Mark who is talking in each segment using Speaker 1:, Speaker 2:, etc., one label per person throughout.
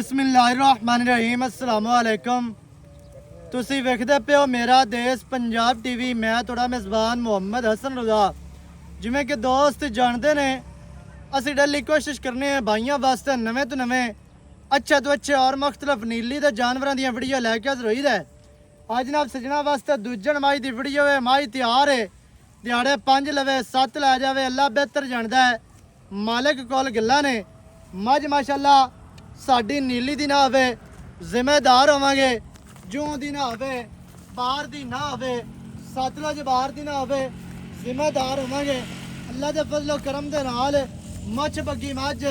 Speaker 1: बिस्मिल्लाहिर्रहमानिर्रहीम अस्सलाम वालेकुम। तुसी वेखदे पे हो मेरा देश पंजाब टीवी। मैं थोड़ा मेज़बान मोहम्मद हसन रज़ा। जिमें कि दोस्त जानते ने असी डेली कोशिश करने भाइयों वास्ते नवे तो नवे अच्छे तो अच्छे और मुख्तलिफ नीली के जानवरों दी वीडियो लैके हाज़र होई दा। अज जनाब सजना वास्ते दूजन माई की वीडियो है। माई तैयार है, दिहाड़े 5 लवे 7 लै जावे, अल्लाह बेहतर जानता है। मालिक कोल गल्लां ने। मज माशाअल्लाह साडी नीली दी ना होवे, जिम्मेदार होवांगे। जूं दी ना होवे, बाहर दी ना होवे, सतलुज बाहर दी ना होवे, जिम्मेदार होवांगे। अल्लाह दे फजलो करम दे नाल मछ बग्गी मज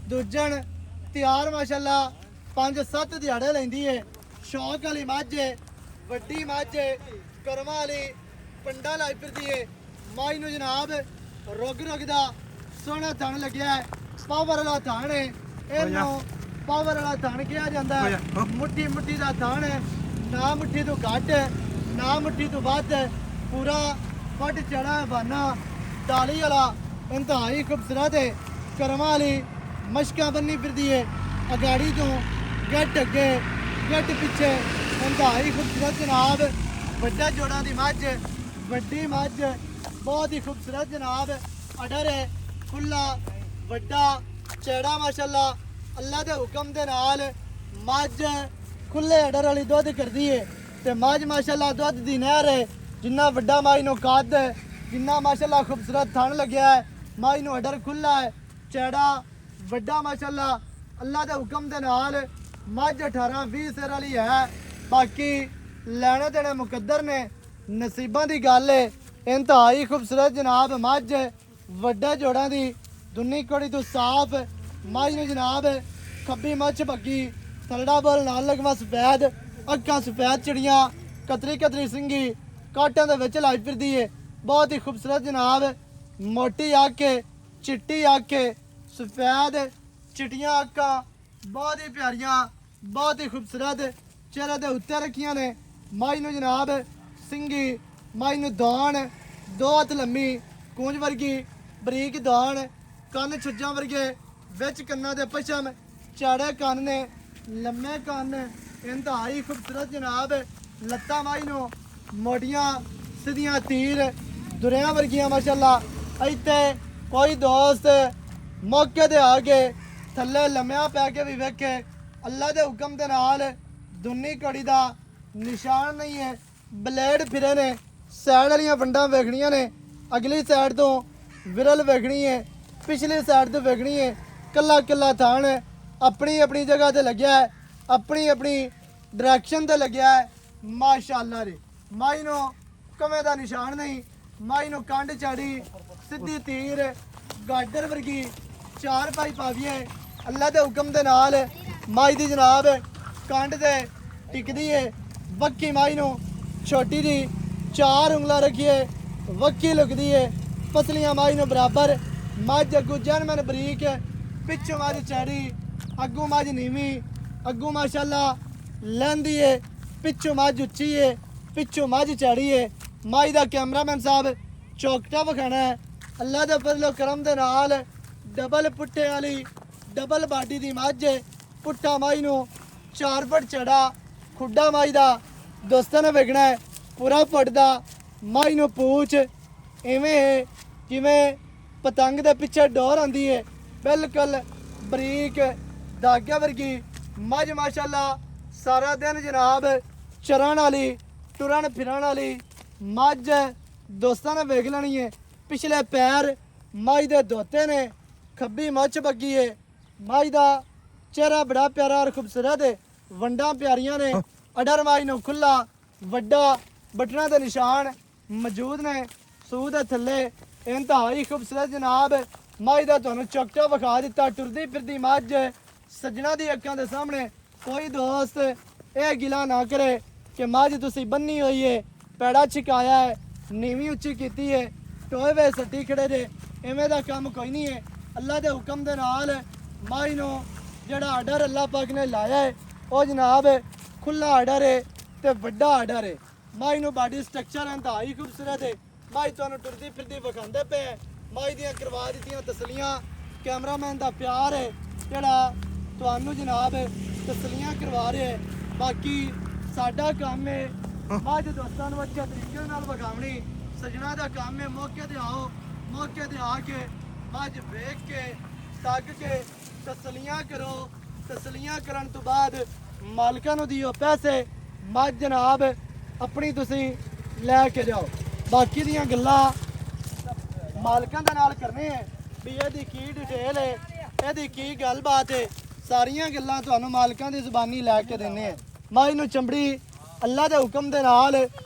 Speaker 1: दूजन तैयार माशाअल्लाह 5-7 दिहाड़े लैंदी है। शौक वाली मज है, वड्डी मज है, करमां वाली पंडा लाई फिरदी है। माई नूं जनाब रुग दा सोहना थण लग्या है, पावर वाला थण है। इहनूं पावर वाला थण कहा जाता है। मुट्ठी मुट्ठी का थण है, ना मुट्ठी तो घट ना मुट्ठी तो वध, पूरा फट चढ़ा है बाना डाली वाला, इंतहाई खूबसूरत है। करमां वाली मशकां बन्नी फिरदी है, अगाड़ी तो गट अगे गट पिछे, इंतहाई खूबसूरत जनाब। वड्डा जोड़ा की मझ, वड्डी मझ, बहुत ही खूबसूरत जनाब। अडर है खुला वड्डा चैड़ा माशाअल्लाह। अल्लाह के हुक्म के नाल मझ खुले अडर वाली दुध करती है। तो मझ माशाअल्लाह दुध की नहर है। जिन्ना वड्डा माई नूं कद, जिन्ना माशाअल्लाह खूबसूरत थण लग्या है। माई नूं अडर खुला है, चैड़ा वड्डा माशाअल्लाह। अल्लाह के हुक्म के नाल मझ 18-20 सिर वाली है। बाकी लैने देने मुकद्दर ने, नसीबां की गल है। इंतहाई खूबसूरत जनाब मझ, वड्डे जोड़ां दी, दुन्नी कोड़ी तो साफ। माई नूं जनाब खब्बी मछ बग्गी, थलड़ा बोल नाल लगवा सफैद, अक्खां सफैद चिड़ियां, कतरी कतरी सिंगी काटां दे विच लाई फिरदी है। बहुत ही खूबसूरत जनाब। मोटी अक्ख, चिट्टी अक्ख, सफैद चिट्टियां अक्खां, बहुत ही प्यारियां, बहुत ही खूबसूरत चेहरे दे उत्ते रखियां ने। माई नूं जनाब सिंगी, माई नूं दान 2 हथ लम्मी, कूंज वर्गी बरीक दान, कन्न छुज्जां वर्गे, विच कन्नां दे पछम चाड़े कन्न ने, लम्मे कन्न, इंतहाई खूबसूरत जनाब। लत्तां माई नूं मोटियां सीधियां तीर दुरियां वर्गियां माशाअल्लाह। इत्ते कोई दोस्त मौके दे आके थल्ले लम्मिया पै के भी वेखे, अल्लाह के हुक्म के नाल दुन्नी कड़ी का निशान नहीं है। ब्लेड फिरे ने, सैड वालियां वंडां वेखणियां ने, अगली सैड तो विरल वेखनी है, पिछली सैड तो वेखनी है। कला कला थान अपनी अपनी जगह ते लग्या है, अपनी अपनी डायरैक्शन ते लग्या है माशाअल्लाह रे। माई नूं कमे का निशान नहीं। माई नूं कंड चाड़ी सीधी तीर गाडर वर्गी 4 पाई पाविए। अल्लाह के हुक्म के नाल माई दी जनाब कंड ते टिकदी है। वक्की माई नूं छोटी जी 4 उंगलां रखिए, वक्की लुकदी है। पसलियां माई नूं बराबर, मझ अगू जैनमन बरीक, पिछों मझ चैड़ी, अगू मझ नीवी, अगू माशाअल्लाह लैंदी है, पिछों मझ उच्ची है, पिछों मझ चैड़ी है। माई दा कैमरामैन साहब चौकटा विखाना है। अल्लाह दे फजलो करम दे नाल डबल पुट्टे वाली डबल बाडी दी मझ, पुट्ठा माई नूं 4 फुट चढ़ा, खुड्डा माई दा दोस्तां ने वेखना है पूरा फुटदा। माई नूं पूछ इवें है जिवें पतंग दे पिछे डोर आंदी है, बिल्कुल बरीक धागे वर्गी मझ माशाअल्लाह। सारा दिन जनाब चरण वाली, टुरन फिरन वाली मझ दोस्तां ने वेख लेनी है। पिछले पैर माई दे धोते ने, खब्बी मछ बग्गी है। माई दा चेहरा बड़ा प्यारा और खूबसूरत है, वंडां प्यारियां ने। अडर माई नूं खुला वड्डा, बटना दे निशान मौजूद ने सूह दे थल्ले। इंतहाई खूबसूरत जनाब। माई दा तुहानूं चौकटा विखा दिता, टुरदी फिरदी मझ सज्जणा दी अक्खां दे सामने। कोई दोस्त यह गिला ना करे कि मझ तुसी बन्नी हुई है, पैड़ा छिकाया है, नीवी उच्ची की है, टोए वे सट्टी खड़े जे, इवें दा काम कोई नहीं है। अल्लाह के हुक्म के नाल माई नूं जिहड़ा आर्डर अल्लाह पाक ने लाया है वह जनाब खुला आर्डर है तो वड्डा आर्डर है। माई नूं बॉडी स्ट्रक्चर इंतहाई खूबसूरत है। माई तुहानूं टुरदी फिरदी विखांदे पे। माई दियां करवा दित्तियां तसलियां, कैमरामैन का प्यार है जिहड़ा ਤੁਹਾਨੂੰ ਜਨਾਬ ਤਸਲੀਆਂ ਕਰਵਾ ਰਹੇ ਹੈ। ਬਾਕੀ ਸਾਡਾ ਕੰਮ ਹੈ ਮੱਝ ਦੋਸਤਾਂ ਨੂੰ ਅੱਛੇ ਤਰੀਕੇ ਨਾਲ ਵਿਖਾਉਣੀ। ਸਜਣਾ ਦਾ ਕੰਮ ਹੈ ਮੌਕੇ ਤੇ ਆਓ, ਮੌਕੇ ਤੇ ਆ ਕੇ ਮੱਝ ਵੇਖ ਕੇ ਤੱਕ ਕੇ ਤਸਲੀਆਂ ਕਰੋ। ਤਸਲੀਆਂ ਕਰਨ ਤੋਂ ਬਾਅਦ ਮਾਲਕਾਂ ਨੂੰ ਦਿਓ ਪੈਸੇ, ਮੱਝ ਜਨਾਬ ਆਪਣੀ ਤੁਸੀਂ ਲੈ ਕੇ ਜਾਓ। ਬਾਕੀ ਦੀਆਂ ਗੱਲਾਂ ਮਾਲਕਾਂ ਦੇ ਨਾਲ ਕਰਨੇ ਹੈ ਵੀ ਇਹਦੀ ਕੀ ਡਿਟੇਲ ਹੈ, ਇਹਦੀ ਕੀ ਗੱਲਬਾਤ ਹੈ, ਸਾਰੀਆਂ ਗੱਲਾਂ ਤੁਹਾਨੂੰ ਮਾਲਕਾਂ ਦੀ ਜ਼ੁਬਾਨੀ ਲੈ ਕੇ ਦਿੰਨੇ ਹੈ। ਮੱਝ ਨੂੰ ਚਮੜੀ ਅੱਲਾ ਦੇ ਹੁਕਮ ਦੇ ਨਾਲ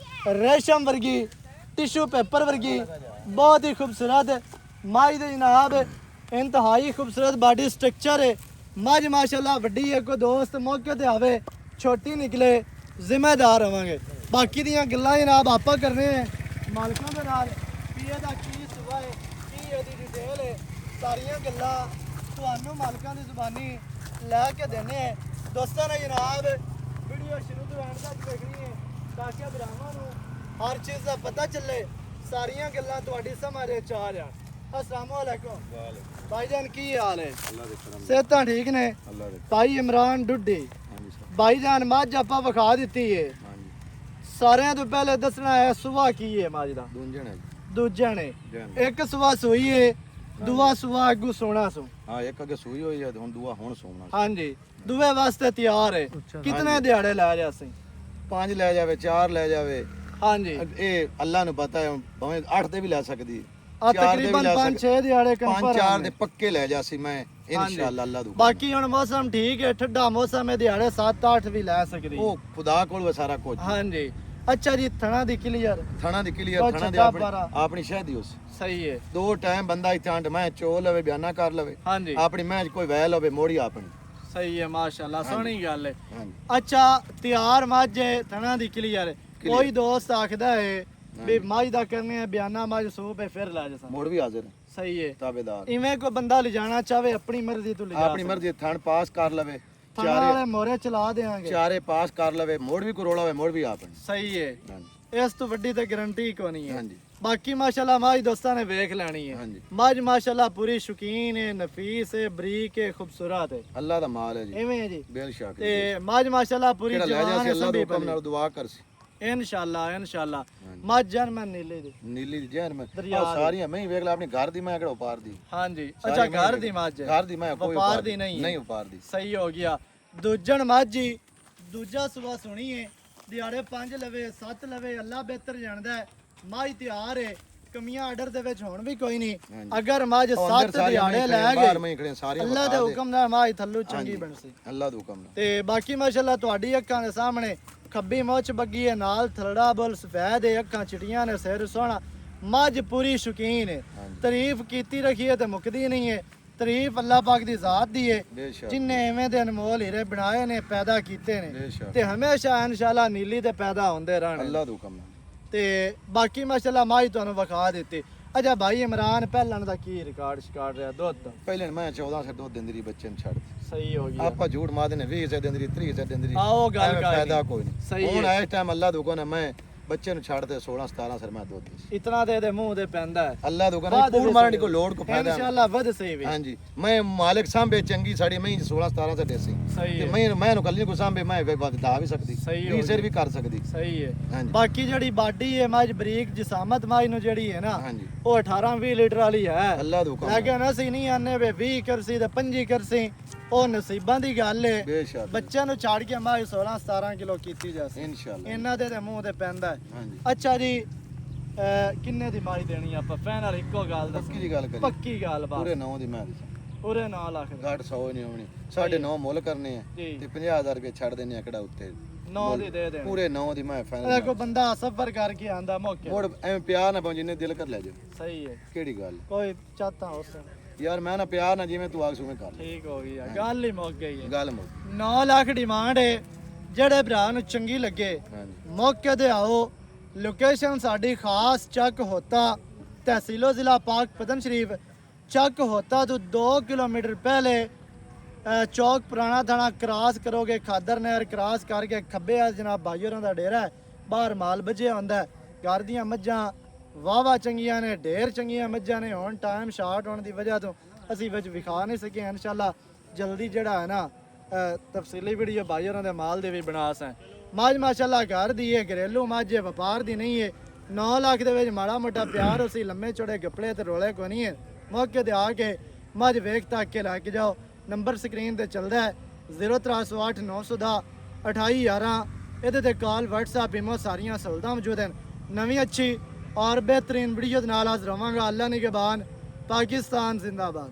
Speaker 1: ਰੇਸ਼ਮ ਵਰਗੀ, ਟਿਸ਼ੂ ਪੇਪਰ ਵਰਗੀ ਬਹੁਤ ਹੀ ਖੂਬਸੂਰਤ ਮੱਝ ਦੇ ਜਨਾਬ ਇੰਤਹਾਈ ਖੂਬਸੂਰਤ ਬਾਡੀ ਸਟਰਕਚਰ ਹੈ। ਮੱਝ ਮਾਸ਼ਾਅੱਲਾ ਵੱਡੀ ਹੈ, ਕੋਈ ਦੋਸਤ ਮੌਕੇ ਤੇ ਆਵੇ ਛੋਟੀ ਨਿਕਲੇ ਜ਼ਿੰਮੇਦਾਰ ਹੋਵਾਂਗੇ। ਬਾਕੀ ਦੀਆਂ ਗੱਲਾਂ ਜਨਾਬ ਆਪਾਂ ਕਰਨੇ ਹੈ ਮਾਲਕਾਂ ਦੇ ਨਾਲ ਵੀ ਇਹਦਾ ਕੀ ਸੁਭਾ ਹੈ, ਕੀ ਇਹਦੀ ਡਿਟੇਲ ਹੈ, ਸਾਰੀਆਂ ਗੱਲਾਂ ਤੁਹਾਨੂੰ ਮਾਲਕਾਂ ਦੀ ਜ਼ੁਬਾਨੀ ਲੈ ਕੇ ਦੇਣੇ ਹੈ। ਦੋਸਤਾਂ ਨੇ ਜਨਾਬ ਵੀਡੀਓ ਸ਼ੁਰੂ ਤੋਂ ਐਂਡ ਤੱਕ ਦੇਖਣੀ ਹੈ ਤਾਂ ਕਿ ਭਰਾਵਾਂ ਨੂੰ ਹਰ ਚੀਜ਼ ਦਾ ਪਤਾ ਚੱਲੇ, ਸਾਰੀਆਂ ਗੱਲਾਂ ਤੁਹਾਡੀ ਸਮਝ ਵਿੱਚ ਆ ਜਾਣ। अस्सलाम वालेकुम भाईजान की हाल है? सेहतां ठीक ने? भाई इमरान डुड्डी भाईजान मझ ਆਪਾਂ ਵਿਖਾ ਦਿੱਤੀ ਹੈ। ਸਾਰਿਆਂ ਤੋਂ ਪਹਿਲੇ ਦੱਸਣਾ ਹੈ ਸੁਭਾ ਕੀ ਹੈ ਮੱਝ ਦਾ? ਦੂਜੇ ਨੇ ਇੱਕ ਸੁਭਾ ਸੂਈ ਹੈ, ਦੂਆ ਸੁਭਾ ਅੱਗੂ ਸੋਣਾ ਸੋ।
Speaker 2: ਹਾਂ ਇੱਕ ਅੱਗੇ ਸੂਈ ਹੋਈ ਹੈ, ਹੁਣ ਦੂਆ ਹੁਣ ਸੋਣਾ।
Speaker 1: ਹਾਂਜੀ ਦੂਏ ਵਾਸਤੇ ਤਿਆਰ ਹੈ। ਕਿਤਨੇ ਦਿਹਾੜੇ ਲੈ ਜਾ ਸੀ?
Speaker 2: 5 ਲੈ ਜਾਵੇ, 4 ਲੈ ਜਾਵੇ।
Speaker 1: ਹਾਂਜੀ
Speaker 2: ਇਹ ਅੱਲਾ ਨੂੰ ਪਤਾ ਹੈ, ਭਾਵੇਂ 8 ਦੇ ਵੀ ਲੈ ਸਕਦੀ।
Speaker 1: ਤਕਰੀਬਨ 5-6 ਦਿਹਾੜੇ ਕੰਫਰਮ
Speaker 2: 5-4 ਦੇ ਪੱਕੇ ਲੈ ਜਾ ਸੀ ਮੈਂ ਇਨਸ਼ਾਅੱਲਾ ਅੱਲਾ ਦੂ।
Speaker 1: ਬਾਕੀ ਹੁਣ ਮੌਸਮ ਠੀਕ ਹੈ, ਠੰਡਾ ਮੌਸਮ ਹੈ, ਦਿਹਾੜੇ 7-8 ਵੀ ਲੈ ਸਕਦੀ। ਉਹ
Speaker 2: ਖੁਦਾ ਕੋਲ ਵੇ ਸਾਰਾ ਕੁਝ।
Speaker 1: ਹਾਂਜੀ ਅੱਛਾ ਜੀ ਥਣਾ ਦੀ ਕਲੀਅਰ,
Speaker 2: ਥਣਾ ਦੀ ਕਲੀਅਰ, ਥਣਾ ਦੀ ਆਪਣੀ ਸ਼ਹਿਦੀ ਉਸ
Speaker 1: ਸਹੀ ਹੈ।
Speaker 2: 2 ਟਾਈਮ ਬੰਦਾ ਇੱਥੇ ਆਂਡ ਮੈਂ ਚੋ ਲਵੇ, ਬਿਆਨਾ ਕਰ ਲਵੇ।
Speaker 1: ਹਾਂਜੀ
Speaker 2: ਆਪਣੀ ਮੈਂ ਕੋਈ ਵੈਲ ਹੋਵੇ ਮੋੜੀ ਆਪਣੀ
Speaker 1: ਸਹੀ ਹੈ ਮਾਸ਼ਾਅੱਲਾ ਸੋਹਣੀ ਗੱਲ ਹੈ।
Speaker 2: ਹਾਂਜੀ
Speaker 1: ਅੱਛਾ ਤਿਆਰ ਮੱਝ ਹੈ, ਥਣਾ ਦੀ ਕਲੀਅਰ। ਕੋਈ ਦੋਸਤ ਆਖਦਾ ਹੈ ਵੀ ਮੱਝ ਦਾ ਕਰਨੇ ਆ ਬਿਆਨਾ ਮੱਝ ਸੂਪ ਹੈ ਫਿਰ ਲੈ ਜਾ
Speaker 2: ਮੋੜ ਵੀ ਹਾਜ਼ਰ
Speaker 1: ਸਹੀ ਹੈ
Speaker 2: ਤਾਬੇਦਾਰ।
Speaker 1: ਇਵੇਂ ਕੋਈ ਬੰਦਾ ਲਿਜਾਣਾ ਚਾਹੇ ਆਪਣੀ ਮਰਜ਼ੀ ਤੋਂ ਲਿਜਾ,
Speaker 2: ਆਪਣੀ ਮਰਜ਼ੀ ਥਣ ਪਾਸ ਕਰ ਲਵੇ,
Speaker 1: ਥਣਾ ਵਾਲੇ ਮੋਰੇ ਚਲਾ ਦੇਾਂਗੇ,
Speaker 2: ਚਾਰੇ ਪਾਸ ਕਰ ਲਵੇ, ਮੋੜ ਵੀ ਕਰੋੜਾ ਹੋਵੇ ਮੋੜ ਵੀ ਆਪਣੀ
Speaker 1: ਸਹੀ ਹੈ। ਇਸ ਤੋਂ ਵੱਡੀ ਤਾਂ ਗਾਰੰਟੀ ਕੋਈ ਨਹੀਂ ਹੈ।
Speaker 2: ਹਾਂਜੀ
Speaker 1: ਬਾਕੀ ਮਾਸ਼ਾਅੱਲਾ ਮੱਝ ਦੋਸਤਾਂ ਨੇ ਵੇਖ ਲੈਣੀ ਹੈ।
Speaker 2: ਹਾਂਜੀ
Speaker 1: ਮੱਝ ਮਾਸ਼ਾਅੱਲਾ ਪੂਰੀ ਸ਼ੌਕੀਨ ਹੈ, ਨਫੀਸ ਹੈ, ਬਰੀਕ ਹੈ, ਖੂਬਸੂਰਤ ਹੈ।
Speaker 2: ਅੱਲਾ ਦਾ ਮਾਲ ਹੈ ਜੀ,
Speaker 1: ਇਵੇਂ ਹੈ ਜੀ
Speaker 2: ਬੇਸ਼ੱਕ।
Speaker 1: ਤੇ ਮੱਝ ਮਾਸ਼ਾਅੱਲਾ ਪੂਰੀ
Speaker 2: ਜਿਹੜਾ ਲੈ ਜਾ
Speaker 1: ਜਵਾਨ
Speaker 2: ਸੀ
Speaker 1: ਹੈ,
Speaker 2: ਅੱਲਾ ਦੇ
Speaker 1: ਸੰਭੀ
Speaker 2: ਹੁਕਮ ਨਾਲ ਦੁਆ ਕਰ ਸੀ
Speaker 1: ਇਨਸ਼ਾਅੱਲਾ ਮੱਝ ਜਨਮਨ ਨੀਲੇ ਦੀ
Speaker 2: ਨੀਲੀ ਦੀ ਜੈਨ ਮੈਂ
Speaker 1: ਦਰਿਆ
Speaker 2: ਸਾਰੀਆਂ ਮੈਂ ਹੀ ਵੇਖ ਲੈ, ਆਪਣੀ ਘਰ ਦੀ ਮੈਂ ਕਿਹੜਾ ਉਪਾਰ ਦੀ।
Speaker 1: ਹਾਂਜੀ ਅੱਛਾ ਘਰ ਦੀ ਮੱਝ ਹੈ,
Speaker 2: ਘਰ ਦੀ ਮੈਂ ਕੋਈ
Speaker 1: ਵਪਾਰ ਦੀ ਨਹੀਂ
Speaker 2: ਨਹੀਂ ਉਪਾਰ ਦੀ।
Speaker 1: ਸਹੀ ਹੋ ਗਿਆ। ਦੂਜਣ ਮੱਝੀ ਦੂਜਾ ਸੁਬਾ ਸੁਣੀਏ ਦਿਹਾੜੇ 5 ਲਵੇ 7 ਲਵੇ ਅੱਲਾ ਬਿਹਤਰ ਜਾਣਦਾ ਹੈ। ਮੱਝ ਤਿਆਰ ਹੈ, ਕਮੀਆਂ ਆਰਡਰ ਦੇ ਵਿੱਚ ਹੁਣ ਵੀ ਕੋਈ ਨਹੀਂ। ਅਗਰ ਮੱਝ 7 ਦਿਹਾੜੇ ਲੈ ਗਏ ਅੱਲਾ ਦੇ ਹੁਕਮ ਨਾਲ ਮੱਝ ਥੱਲੂ ਚੰਗੀ ਬਣਸੀ
Speaker 2: ਅੱਲਾ ਦੇ ਹੁਕਮ ਨਾਲ।
Speaker 1: ਤੇ ਬਾਕੀ ਮਾਸ਼ਾਅੱਲਾ ਤੁਹਾਡੀ ਅੱਖਾਂ ਦੇ ਸਾਹਮਣੇ ਖੱਬੀ ਮੁੱਛ ਬੱਗੀ ਹੈ, ਨਾਲ ਥਲੜਾ ਬੁੱਲ ਸਫੈਦ ਹੈ, ਅੱਖਾਂ ਚਿੜੀਆਂ ਨੇ, ਸਿਰ ਸੋਹਣਾ। ਮੱਝ ਪੂਰੀ ਸ਼ੌਕੀਨ ਹੈ, ਤਾਰੀਫ ਕੀਤੀ ਰੱਖੀ ਹੈ ਤੇ ਮੁੱਕਦੀ ਨਹੀਂ ਹੈ। ਤਾਰੀਫ ਅੱਲਾਹ ਪਾਕ ਦੀ ਜ਼ਾਤ ਦੀ ਹੈ ਜਿਨਨੇ ਐਵੇਂ ਦੇ ਅਨਮੋਲ ਹੀਰੇ ਬਣਾਏ ਨੇ, ਪੈਦਾ ਕੀਤੇ ਨੇ ਤੇ ਹਮੇਸ਼ਾ ਇਨਸ਼ਾਅੱਲਾ ਨੀਲੀ ਤੇ ਪੈਦਾ ਹੁੰਦੇ ਰਹਿਣ
Speaker 2: ਅੱਲਾਹ ਦੇ ਹੁਕਮ ਨਾਲ।
Speaker 1: ਤੇ ਬਾਕੀ ਮਾਸ਼ਾਅੱਲਾ ਮੱਝ ਤੁਹਾਨੂੰ ਵਿਖਾ ਦਿੱਤੀ। ਅੱਛਾ ਭਾਈ ਇਮਰਾਨ ਪਹਿਲਣ ਦਾ ਕੀ ਰਿਕਾਰਡ ਸ਼ਿਕਾਰ ਰਿਹਾ ਦੁੱਧ ਦਾ?
Speaker 2: ਪਹਿਲੇ ਮੈਂ 14 ਸੇ ਦੁੱਧ ਦਿੰਦੀ ਰਹੀ ਬੱਚੇ ਨੂੰ ਛੱਡ।
Speaker 1: ਸਹੀ ਹੋ ਗਿਆ।
Speaker 2: ਆਪਾਂ ਝੂਠ ਮਾਰਦੇ ਨੇ 20 ਸੇ ਦਿੰਦੀ ਰਹੀ, 30 ਸੇ ਦਿੰਦੀ ਰਹੀ।
Speaker 1: ਆਓ ਗੱਲ ਕਰ
Speaker 2: ਫਾਇਦਾ ਕੋਈ ਨਹੀਂ।
Speaker 1: ਸਹੀ
Speaker 2: ਹੁਣ ਇਸ ਟਾਈਮ ਅੱਲਾਹ ਦੇ ਹੁਕਮ ਨਾਲ ਮੈਂ ਬੱਚੇ ਨੂੰ ਛੱਡ ਦੇ 16-17 ਸਰ ਮੈਂ ਦੁੱਧ ਦੇ
Speaker 1: ਇਤਨਾ ਦੇ ਇਹਦੇ ਮੂੰਹ ਦੇ ਪੈਂਦਾ ਹੈ।
Speaker 2: ਅੱਲਾਹ ਦੇ ਹੁਕਮ ਨਾਲ ਪੂਰ ਮਾਰਨ ਦੀ ਕੋਈ ਲੋੜ ਕੋ ਫਾਇਦਾ
Speaker 1: ਇਨਸ਼ਾਅੱਲਾ ਵਧ ਸਹੀ ਵੀ।
Speaker 2: ਹਾਂਜੀ ਮੈਂ ਮਾਲਿਕ ਸਾਂਭੇ ਚੰਗੀ ਸਾਡੀ ਮੈਂ 16-17 ਸੇ ਦੇਸੀ
Speaker 1: ਸਹੀ
Speaker 2: ਤੇ
Speaker 1: ਹੈ।
Speaker 2: ਮੈਂ ਨੂੰ ਕੱਲੀ ਕੋ ਸਾਂਭੇ ਮੈਂ ਵਧਾ ਵੀ ਸਕਦੀ,
Speaker 1: ਸਹੀ ਹੋ
Speaker 2: 20 ਸਿਰ ਵੀ ਕਰ ਸਕਦੀ।
Speaker 1: ਸਹੀ ਹੈ।
Speaker 2: ਹਾਂਜੀ
Speaker 1: ਬਾਕੀ ਜਿਹੜੀ ਬਾਡੀ ਹੈ ਮੱਝ ਬਰੀਕ ਜਸਾਮਤ ਮੱਝ ਨੂੰ ਜਿਹੜੀ ਹੈ ਨਾ
Speaker 2: ਹਾਂਜੀ
Speaker 1: ਉਹ 18-20 ਲੀਟਰ ਵਾਲੀ ਹੈ।
Speaker 2: ਅੱਲਾਹ ਦੇ ਹੁਕਮ ਨਾਲ।
Speaker 1: ਲੇਕਿਨ ਅਸੀਂ ਨਹੀਂ ਆਨੇ ਵੇ 20 ਕਰਸੀ ਤੇ 25 ਕਰਸੀ, ਉਹ ਨਸੀਬਾਂ ਦੀ ਗੱਲ ਹੈ।
Speaker 2: ਬੇਸ਼ੱਕ
Speaker 1: ਬੱਚਿਆਂ ਨੂੰ ਛੱਡ ਕੇ ਮੱਝ 16-17 ਕਿਲੋ ਕੀਤੀ ਜਾ ਸਕਦੀ
Speaker 2: ਇਨਸ਼ਾਅੱਲਾ।
Speaker 1: ਇਹਨਾਂ ਦੇ ਮੂੰਹ ਤੇ ਪੈਂਦਾ ਹੈ।
Speaker 2: ਹਾਂਜੀ
Speaker 1: ਅੱਛਾ ਜੀ ਕਿੰਨੇ ਦੀ ਮਾਈ ਦੇਣੀ ਆਪਾਂ ਫਾਈਨਲ ਇੱਕੋ ਗੱਲ ਦੱਸ?
Speaker 2: ਪੱਕੀ ਜੀ ਗੱਲ ਕਰੀ,
Speaker 1: ਪੱਕੀ ਗੱਲ ਬਾਤ
Speaker 2: ਪੂਰੇ 9 ਦੀ ਮੈਂ
Speaker 1: ਪੂਰੇ 9 ਲੱਖ ਦੀ।
Speaker 2: ਘੱਟ 100 ਨਹੀਂ ਹੋਣੀ, 9.5 ਮੁੱਲ ਕਰਨੇ ਆ
Speaker 1: ਜੀ
Speaker 2: ਤੇ 50000 ਰੁਪਏ ਛੱਡ ਦੇਣੇ ਆ ਕਿਹੜਾ ਉੱਤੇ
Speaker 1: 9 ਦੀ ਦੇ ਦੇਣੀ।
Speaker 2: ਪੂਰੇ 9 ਦੀ ਮੈਂ ਫਾਈਨਲ।
Speaker 1: ਦੇਖੋ ਬੰਦਾ ਸਫਰ ਕਰਕੇ ਆਂਦਾ ਮੌਕੇ
Speaker 2: ਮੋੜ ਐਵੇਂ ਪਿਆਰ ਨਾ ਪਾਉ ਜਿੰਨੇ ਦਿਲ ਕਰ ਲੈ ਜਾ।
Speaker 1: ਸਹੀ ਹੈ
Speaker 2: ਕਿਹੜੀ ਗੱਲ
Speaker 1: ਕੋਈ ਚਾਹਤਾ ਉਸ
Speaker 2: ਯਾਰ ਮੈਂ ਨਾ ਪਿਆਰ ਨਾ ਜਿਵੇਂ ਤੂੰ ਆਖ ਸੁਵੇਂ ਕਰ ਲੈ।
Speaker 1: ਠੀਕ ਹੋ ਗਈ ਆ ਗੱਲ ਹੀ ਮੁੱਕ ਗਈ ਹੈ।
Speaker 2: ਗੱਲ ਮੁੱਕ।
Speaker 1: 9 ਲੱਖ ਡਿਮਾਂਡ ਹੈ। ਜਿਹੜੇ ਭਰਾ ਨੂੰ ਚੰਗੀ ਲੱਗੇ
Speaker 2: ਹਾਂਜੀ
Speaker 1: ਮੌਕੇ ਤੇ ਆਓ। ਲੋਕੇਸ਼ਨ ਸਾਡੀ ਖਾਸ ਚੱਕ ਹੋਤਾ ਤਹਿਸੀਲੋ ਜ਼ਿਲ੍ਹਾ ਪਾਕ ਪਤਨ ਸ਼ਰੀਫ। ਚੱਕ ਹੋਤਾ ਤੋਂ 2 ਕਿਲੋਮੀਟਰ ਪਹਿਲੇ ਚੌਕ ਪੁਰਾਣਾ ਥਾਣਾ ਕ੍ਰਾਸ ਕਰੋਗੇ, ਖਾਦਰ ਨਹਿਰ ਕ੍ਰਾਸ ਕਰਕੇ ਖੱਬੇ ਆ ਜਨਾਬ ਭਾਈ ਹੋਰਾਂ ਦਾ ਡੇਰਾ ਹੈ। ਬਾਹਰ ਮਾਲ ਵੱਜਿਆ ਹੁੰਦਾ। ਘਰ ਦੀਆਂ ਮੱਝਾਂ ਵਾਵਾ ਚੰਗੀਆਂ ਨੇ, ਢੇਰ ਚੰਗੀਆਂ ਮੱਝਾਂ ਨੇ। ਹੁਣ ਟਾਈਮ ਸ਼ਾਰਟ ਹੋਣ ਦੀ ਵਜ੍ਹਾ ਤੋਂ ਅਸੀਂ ਵਿੱਚ ਵਿਖਾ ਨਹੀਂ ਸਕੇ। ਇਨਸ਼ਾਅੱਲਾ ਜਲਦੀ ਜਿਹੜਾ ਹੈ ਨਾ ਤਫਸੀਲੀ ਵੀਡੀਓ ਭਾਈ ਉਹਨਾਂ ਦੇ ਮਾਲ ਦੇ ਵੀ ਬਣਾ ਸਾਂ। ਮੱਝ ਮਾਸ਼ਾਅੱਲਾ ਘਰ ਦੀ ਹੈ, ਘਰੇਲੂ ਮੱਝ ਹੈ, ਵਪਾਰ ਦੀ ਨਹੀਂ ਹੈ। 9 ਲੱਖ ਦੇ ਵਿੱਚ ਮਾੜਾ ਮੋਟਾ ਪਿਆਰ ਉਸੀ ਲੰਮੇ ਚੌੜੇ ਗੱਪੜੇ ਤੇ ਰੋਲੇ ਕੋ ਨਹੀਂ ਹੈ। ਮੌਕੇ ਤੇ ਆ ਕੇ ਮੱਝ ਵੇਖ ਤੱਕ ਕੇ ਲੈ ਕੇ ਜਾਓ। ਨੰਬਰ ਸਕਰੀਨ ਤੇ ਚੱਲਦਾ ਹੈ 0308 910 2811। ਇਹਦੇ ਤੇ ਕਾਲ WhatsApp ਇਮੋ ਸਾਰੀਆਂ ਸਹੂਲਤਾਂ ਮੌਜੂਦ ਹਨ। ਨਵੀਂ ਅੱਛੀ ਔਰ ਬਿਹਤਰੀਨ ਵੀਡੀਓ ਦੇ ਨਾਲ ਹਾਜ਼ਰ ਹੋਵਾਂਗਾ। ਅੱਲਾ ਨਿਗਹਿਬਾਨ। ਪਾਕਿस्तान जिंदाबाद।